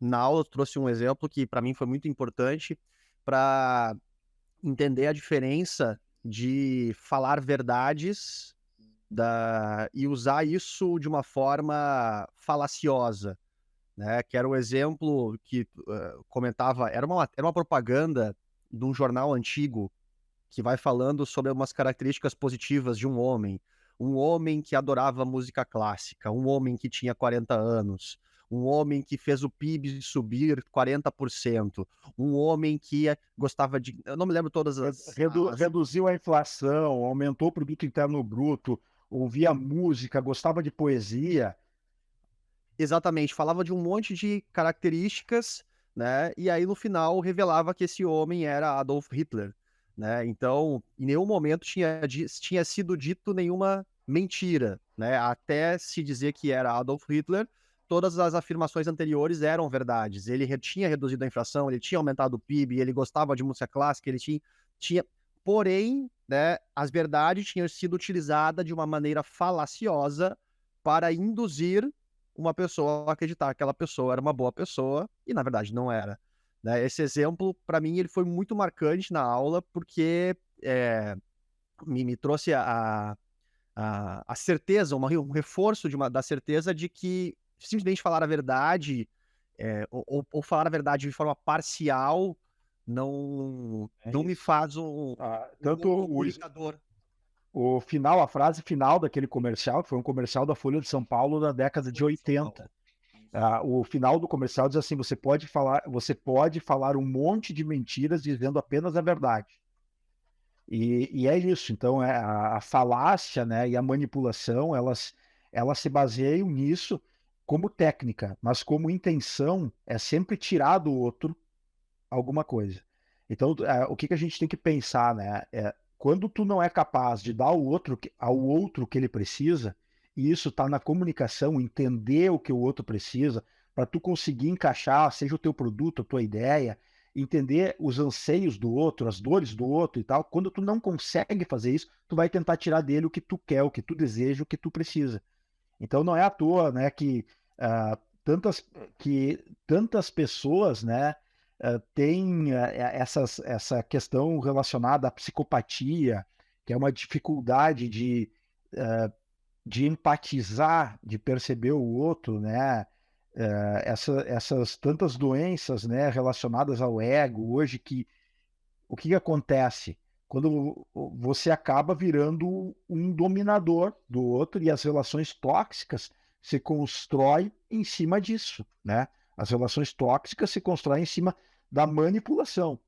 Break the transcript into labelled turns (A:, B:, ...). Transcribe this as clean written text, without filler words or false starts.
A: na aula tu trouxe um exemplo que para mim foi muito importante para entender a diferença de falar verdades e usar isso de uma forma falaciosa, né? Que era o exemplo que comentava, era uma propaganda de um jornal antigo que vai falando sobre umas características positivas de um homem que adorava música clássica, um homem que tinha 40 anos, um homem que fez o PIB subir 40%, um homem que gostava de... Eu não me lembro todas
B: Reduziu a inflação, aumentou o produto interno bruto, ouvia música, gostava de poesia.
A: Exatamente, falava de um monte de características, né? E aí no final revelava que esse homem era Adolf Hitler, né? Então, em nenhum momento tinha sido dito nenhuma mentira, né? Até se dizer que era Adolf Hitler, todas as afirmações anteriores eram verdades. Ele tinha reduzido a inflação, ele tinha aumentado o PIB, ele gostava de música clássica, tinha... Porém, né, as verdades tinham sido utilizadas de uma maneira falaciosa para induzir uma pessoa acreditar que aquela pessoa era uma boa pessoa e na verdade não era, né? Esse exemplo, para mim, ele foi muito marcante na aula porque me trouxe a certeza, um reforço da certeza de que simplesmente falar a verdade ou falar a verdade de forma parcial
B: É
A: não me
B: isso.
A: faz um
B: Tanto
A: bom comunicador.
B: o final, a frase final daquele comercial, que foi um comercial da Folha de São Paulo da década de
A: Folha de São Paulo.
B: 80. O final do comercial diz assim: você pode falar um monte de mentiras dizendo apenas a verdade. E é isso. Então, a falácia, né, e a manipulação, elas se baseiam nisso como técnica, mas como intenção é sempre tirar do outro alguma coisa. Então, o que que a gente tem que pensar, né? Quando tu não é capaz de dar ao outro o que ele precisa, e isso está na comunicação, entender o que o outro precisa, para tu conseguir encaixar, seja o teu produto, a tua ideia, entender os anseios do outro, as dores do outro e tal. Quando tu não consegue fazer isso, tu vai tentar tirar dele o que tu quer, o que tu deseja, o que tu precisa. Então não é à toa, né, ah, tantas, tantas pessoas, né, têm essa questão relacionada à psicopatia, que é uma dificuldade de empatizar, de perceber o outro, né? Essas tantas doenças, né, relacionadas ao ego hoje que o que que acontece? Quando você acaba virando um dominador do outro e as relações tóxicas se constroem em cima disso, né? As relações tóxicas se constroem em cima da manipulação.